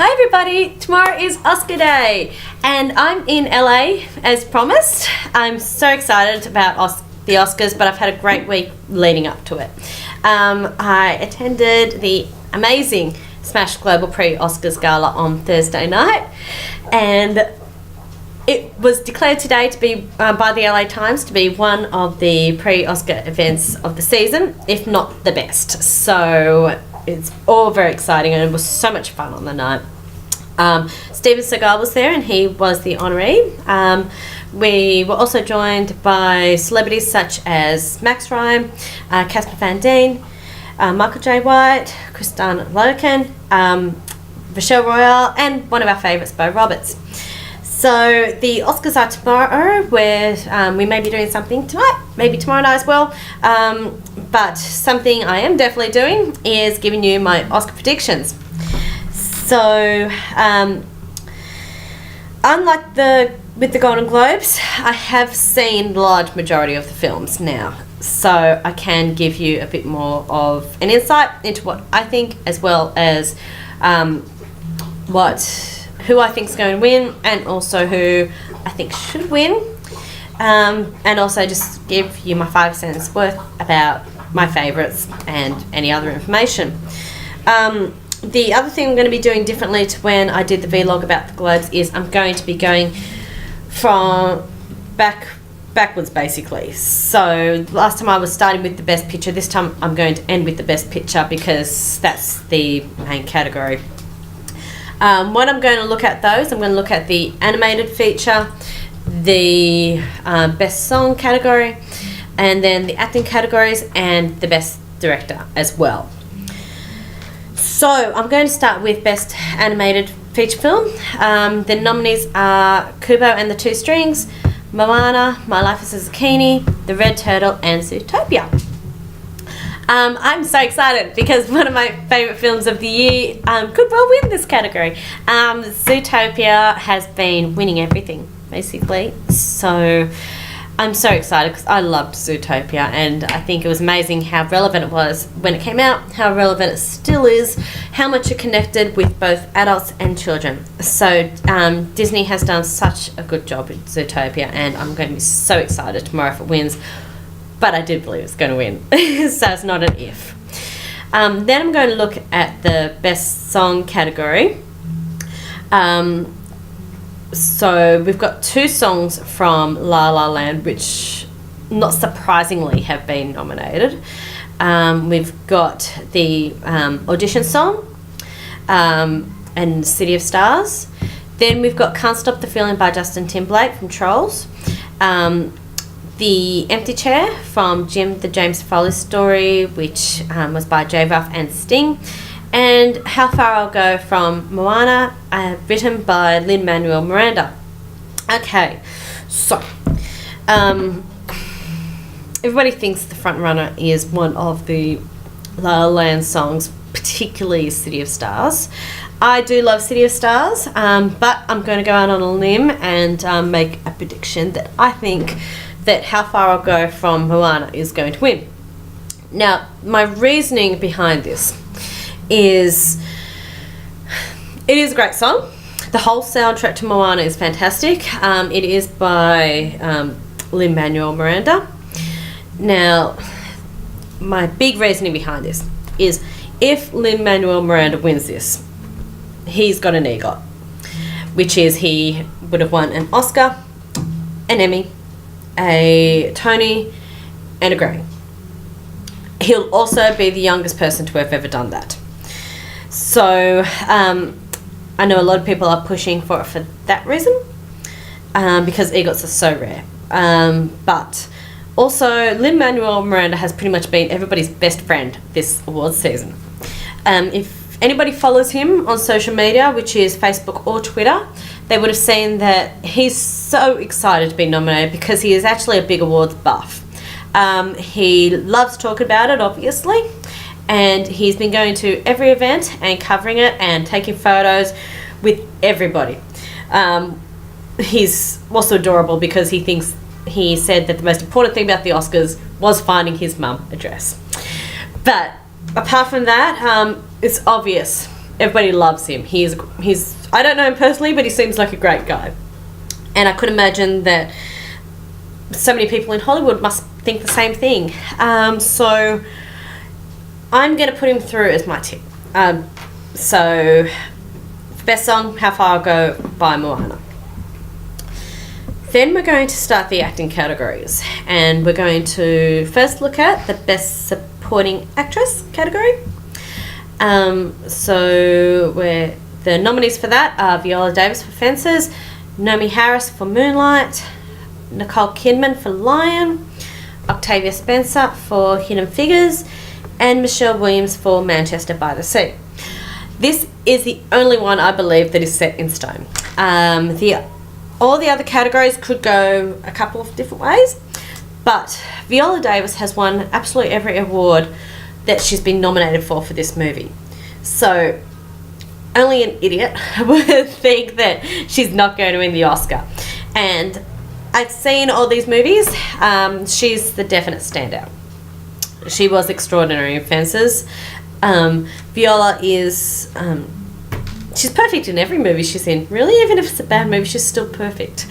Hi everybody, tomorrow is Oscar Day and I'm in LA as promised. I'm so excited about the Oscars, but I've had a great week leading up to it. I attended the amazing Smash Global Pre-Oscars Gala on Thursday night, and it was declared today to be by the LA Times to be one of the pre-Oscar events of the season, if not the best. So it's all very exciting and it was so much fun on the night. Steven Seagal was there and he was the honoree. We were also joined by celebrities such as Max Ryan, Casper Van Dien, Michael J. White, Kristan Loken, Rochelle Royale, and one of our favourites, Bo Roberts. So the Oscars are tomorrow, where we may be doing something tonight, maybe tomorrow night as well. But something I am definitely doing is giving you my Oscar predictions. So unlike with the Golden Globes, I have seen the large majority of the films now. So I can give you a bit more of an insight into what I think, as well as who I think is going to win, and also who I think should win, and also just give you my 5 cents worth about my favourites and any other information. The other thing I'm going to be doing differently to when I did the vlog about the Globes is I'm going to be going from backwards basically. So last time I was starting with the best picture, this time I'm going to end with the best picture because that's the main category. What I'm going to look at those, I'm going to look at the animated feature, the best song category, and then the acting categories and the best director as well. So I'm going to start with best animated feature film. The nominees are Kubo and the Two Strings, Moana, My Life as a Zucchini, The Red Turtle, and Zootopia. I'm so excited because one of my favourite films of the year could well win this category. Zootopia has been winning everything, basically. So I'm so excited because I loved Zootopia, and I think it was amazing how relevant it was when it came out, how relevant it still is, how much it connected with both adults and children. So Disney has done such a good job with Zootopia, and I'm going to be so excited tomorrow if it wins. But I did believe it's going to win, so it's not an if. Then I'm going to look at the best song category. So we've got 2 songs from La La Land, which not surprisingly have been nominated. We've got the audition song and City of Stars. Then we've got Can't Stop the Feeling by Justin Timberlake from Trolls. The Empty Chair from Jim the James Foley Story, which was by J-Ruff and Sting. And How Far I'll Go from Moana, written by Lin-Manuel Miranda. Okay, so everybody thinks the front runner is one of the La La Land songs, particularly City of Stars. I do love City of Stars, but I'm going to go out on a limb and make a prediction that I think that How Far I'll Go from Moana is going to win. Now, my reasoning behind this is it is a great song. The whole soundtrack to Moana is fantastic. It is by Lin-Manuel Miranda. Now, my big reasoning behind this is if Lin-Manuel Miranda wins this, he's got an EGOT, which is he would have won an Oscar, an Emmy, a Tony, and a Grammy. He'll also be the youngest person to have ever done that. So I know a lot of people are pushing for it for that reason, because EGOTs are so rare. But also Lin-Manuel Miranda has pretty much been everybody's best friend this awards season. If anybody follows him on social media, which is Facebook or Twitter, they would have seen that he's so excited to be nominated because he is actually a big awards buff. He loves talking about it, obviously, and he's been going to every event and covering it and taking photos with everybody. He's also adorable because he said that the most important thing about the Oscars was finding his mum a dress. But apart from that, it's obvious everybody loves him. He's I don't know him personally, but he seems like a great guy. And I could imagine that so many people in Hollywood must think the same thing. So I'm going to put him through as my tip. So best song, How Far I'll Go by Moana. Then we're going to start the acting categories, and we're going to first look at the Best Supporting Actress category. So the nominees for that are Viola Davis for Fences, Naomie Harris for Moonlight, Nicole Kidman for Lion, Octavia Spencer for Hidden Figures, and Michelle Williams for Manchester by the Sea. This is the only one I believe that is set in stone. All the other categories could go a couple of different ways, but Viola Davis has won absolutely every award that she's been nominated for this movie. So only an idiot would think that she's not going to win the Oscar. And I've seen all these movies. She's the definite standout. She was extraordinary in Fences. Viola is... she's perfect in every movie she's in. Really, even if it's a bad movie, she's still perfect.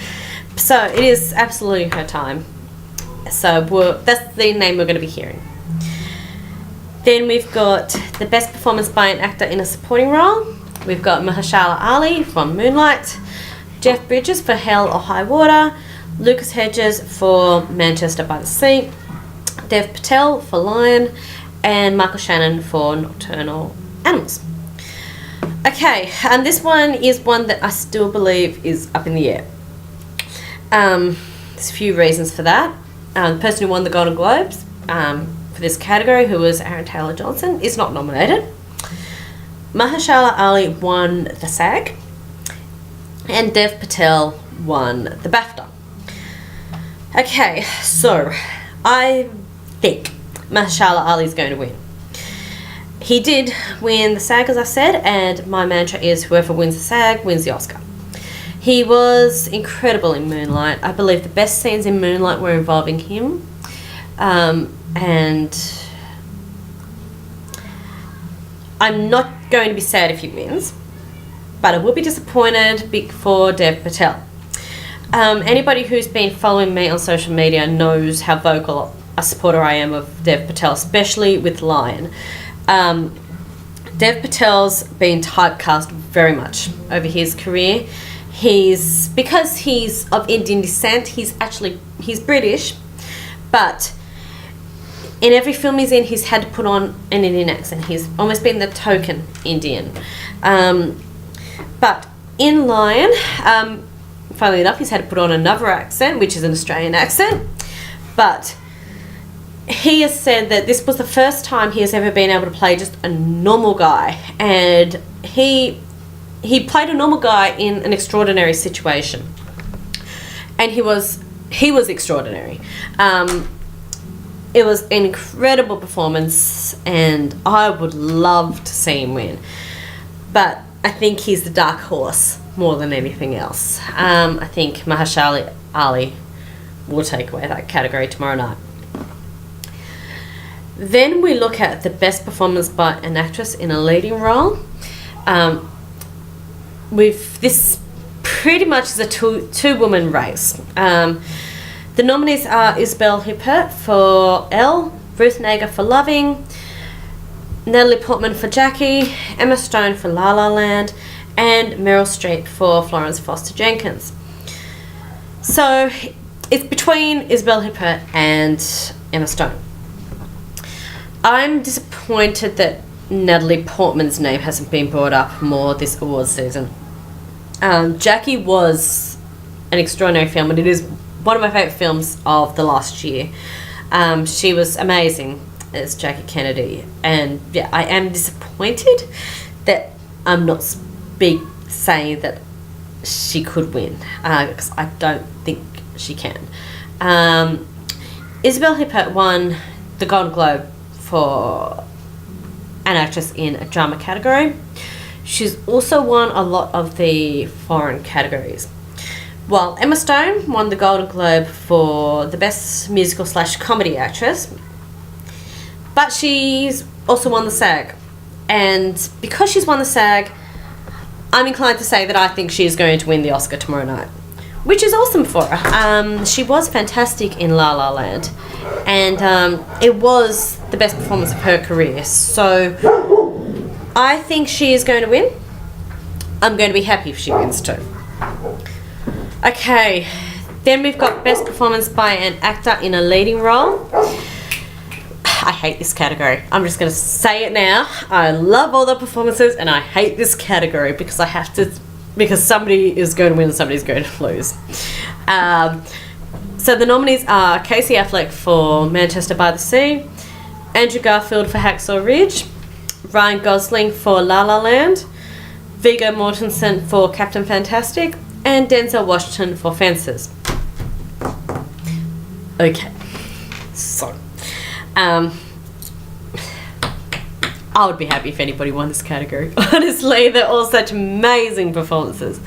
So it is absolutely her time. So that's the name we're going to be hearing. Then we've got the Best Performance by an Actor in a Supporting Role. We've got Mahershala Ali from Moonlight, Jeff Bridges for Hell or High Water, Lucas Hedges for Manchester by the Sea, Dev Patel for Lion, and Michael Shannon for Nocturnal Animals. Okay, and this one is one that I still believe is up in the air. There's a few reasons for that. The person who won the Golden Globes for this category, who was Aaron Taylor-Johnson, is not nominated. Mahershala Ali won the SAG, and Dev Patel won the BAFTA. Okay, so I think Mahershala Ali is going to win. He did win the SAG, as I said, and my mantra is whoever wins the SAG wins the Oscar. He was incredible in Moonlight. I believe the best scenes in Moonlight were involving him. And I'm not going to be sad if he wins, but I will be disappointed for Dev Patel. Anybody who's been following me on social media knows how vocal a supporter I am of Dev Patel, especially with Lion. Dev Patel's been typecast very much over his career. Because he's of Indian descent, he's British, but in every film he's in, he's had to put on an Indian accent. He's almost been the token Indian. But in Lion, funnily enough, he's had to put on another accent, which is an Australian accent. But he has said that this was the first time he has ever been able to play just a normal guy. And he played a normal guy in an extraordinary situation. And he was extraordinary. It was an incredible performance, and I would love to see him win. But I think he's the dark horse more than anything else. I think Mahershala Ali will take away that category tomorrow night. Then we look at the best performance by an actress in a leading role. This pretty much is a two-woman race. The nominees are Isabelle Huppert for Elle, Ruth Negga for Loving, Natalie Portman for Jackie, Emma Stone for La La Land, and Meryl Streep for Florence Foster Jenkins. So it's between Isabelle Huppert and Emma Stone. I'm disappointed that Natalie Portman's name hasn't been brought up more this awards season. Jackie was an extraordinary film, and it is one of my favourite films of the last year. She was amazing as Jackie Kennedy, and yeah, I am disappointed that I'm not saying that she could win, because I don't think she can. Isabelle Huppert won the Golden Globe for an actress in a drama category. She's also won a lot of the foreign categories. While Emma Stone won the Golden Globe for the Best Musical/Comedy Actress, but she's also won the SAG. And because she's won the SAG, I'm inclined to say that I think she is going to win the Oscar tomorrow night, which is awesome for her. She was fantastic in La La Land, and it was the best performance of her career. So I think she is going to win. I'm going to be happy if she wins too. Okay, then we've got Best Performance by an Actor in a Leading Role. I hate this category. I'm just going to say it now. I love all the performances and I hate this category because because somebody is going to win and somebody's going to lose. So the nominees are Casey Affleck for Manchester by the Sea, Andrew Garfield for Hacksaw Ridge, Ryan Gosling for La La Land, Viggo Mortensen for Captain Fantastic, and Denzel Washington for Fences. Okay, so I would be happy if anybody won this category. Honestly, they're all such amazing performances.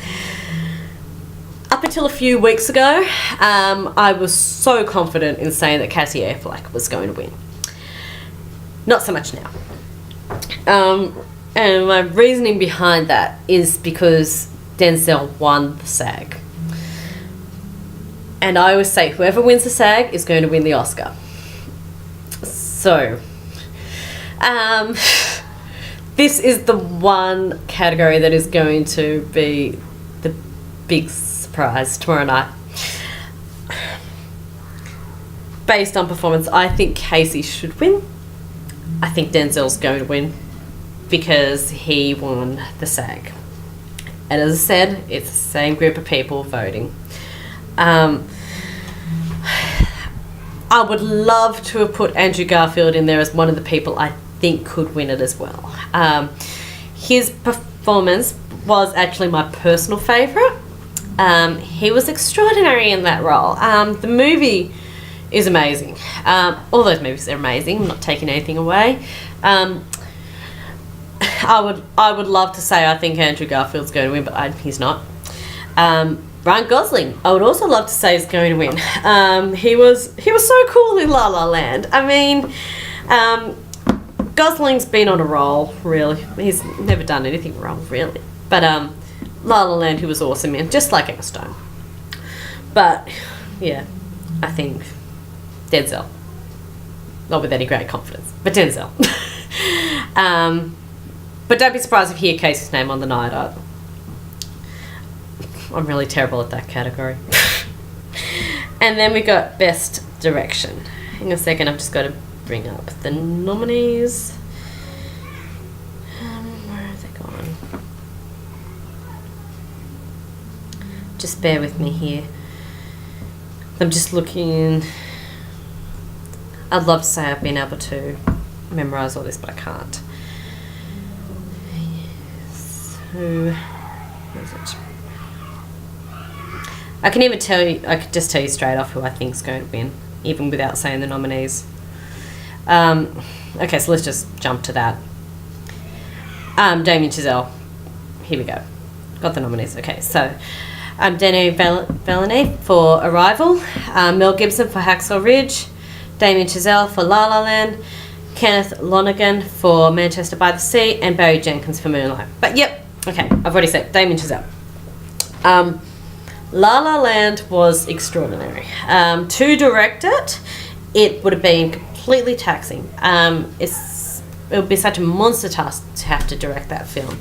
Up until a few weeks ago, I was so confident in saying that Casey Affleck was going to win. Not so much now. And my reasoning behind that is because Denzel won the SAG. And I always say whoever wins the SAG is going to win the Oscar. So, this is the one category that is going to be the big surprise tomorrow night. Based on performance, I think Casey should win. I think Denzel's going to win because he won the SAG. And as I said, it's the same group of people voting. I would love to have put Andrew Garfield in there as one of the people I think could win it as well. His performance was actually my personal favourite. He was extraordinary in that role. The movie is amazing. All those movies are amazing. I'm not taking anything away. I would love to say I think Andrew Garfield's going to win, but he's not. Ryan Gosling, I would also love to say is going to win. He was so cool in La La Land. I mean, Gosling's been on a roll, really. He's never done anything wrong, really. But La La Land, he was awesome in, just like Emma Stone. But yeah, I think Denzel. Not with any great confidence, but Denzel. But don't be surprised if you hear Casey's name on the night either. I'm really terrible at that category. And then we got Best Direction. Hang on a second, I've just got to bring up the nominees. Where have they gone? Just bear with me here. I'm just looking. I'd love to say I've been able to memorise all this, but I can't. So, where is it? I can even tell you, I could just tell you straight off who I think is going to win, even without saying the nominees. Okay, so let's just jump to that. Damien Chazelle. Here we go. Got the nominees. Okay, so Denis Villeneuve for Arrival, Mel Gibson for Hacksaw Ridge, Damien Chazelle for La La Land, Kenneth Lonergan for Manchester by the Sea, and Barry Jenkins for Moonlight. But yep, okay, I've already said Damien Chazelle. La La Land was extraordinary. To direct it would have been completely taxing. It would be such a monster task to have to direct that film.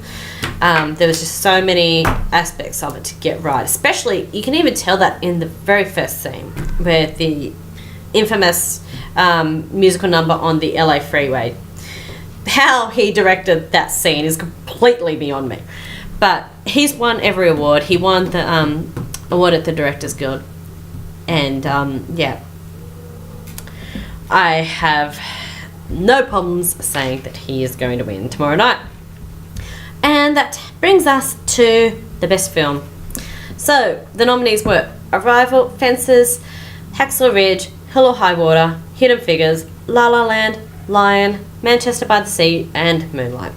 There was just so many aspects of it to get right. Especially, you can even tell that in the very first scene, where the infamous musical number on the LA freeway. How he directed that scene is completely beyond me. But he's won every award. He won the award at the Directors Guild. And, yeah. I have no problems saying that he is going to win tomorrow night. And that brings us to the best film. So, the nominees were Arrival, Fences, Hacksaw Ridge, Hell or High Water, Hidden Figures, La La Land, Lion, Manchester by the Sea, and Moonlight.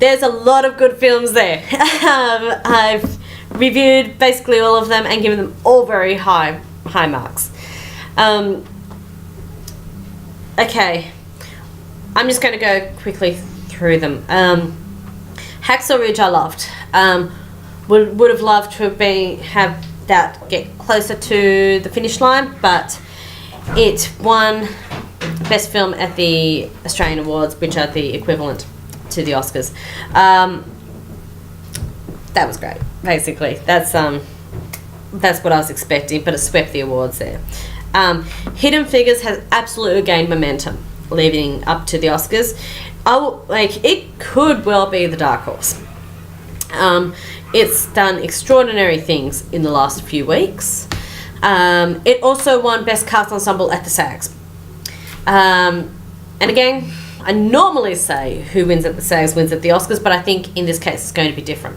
There's a lot of good films there. I've reviewed basically all of them and given them all very high marks. Okay, I'm just going to go quickly through them. Hacksaw Ridge I loved. Would have loved to have that get closer to the finish line, but it won Best Film at the Australian Awards, which are the equivalent to the Oscars. That was great, basically. That's what I was expecting, but it swept the awards there. Hidden Figures has absolutely gained momentum leading up to the Oscars. It could well be the dark horse. It's done extraordinary things in the last few weeks. It also won Best Cast Ensemble at the SAGs. And again, I normally say who wins at the SAGs wins at the Oscars, but I think in this case it's going to be different.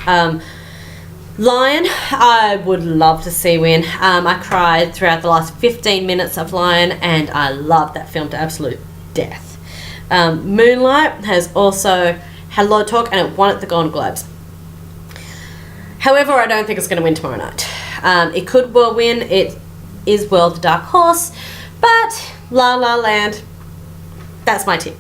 Lion, I would love to see win. I cried throughout the last 15 minutes of Lion, and I love that film to absolute death. Moonlight has also had a lot of talk, and it won at the Golden Globes. However, I don't think it's going to win tomorrow night. It could well win. It is well the dark horse, but La La Land, that's my tip.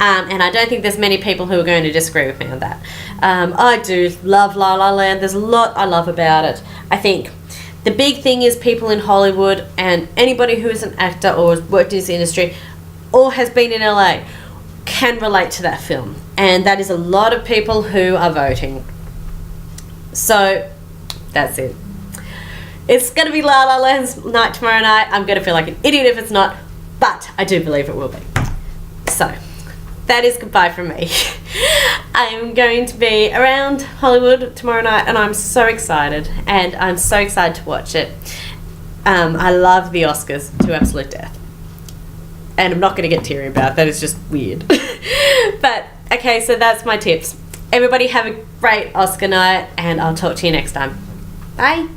And I don't think there's many people who are going to disagree with me on that. I do love La La Land. There's a lot I love about it. I think the big thing is people in Hollywood and anybody who is an actor or has worked in this industry or has been in LA can relate to that film. And that is a lot of people who are voting. So that's it. It's going to be La La Land's night tomorrow night. I'm going to feel like an idiot if it's not, but I do believe it will be. So that is goodbye from me. I'm going to be around Hollywood tomorrow night, and I'm so excited, and I'm so excited to watch it. I love the Oscars to absolute death, and I'm not going to get teary about it. That is just weird. But okay, so that's my tips. Everybody have a great Oscar night, and I'll talk to you next time. Bye.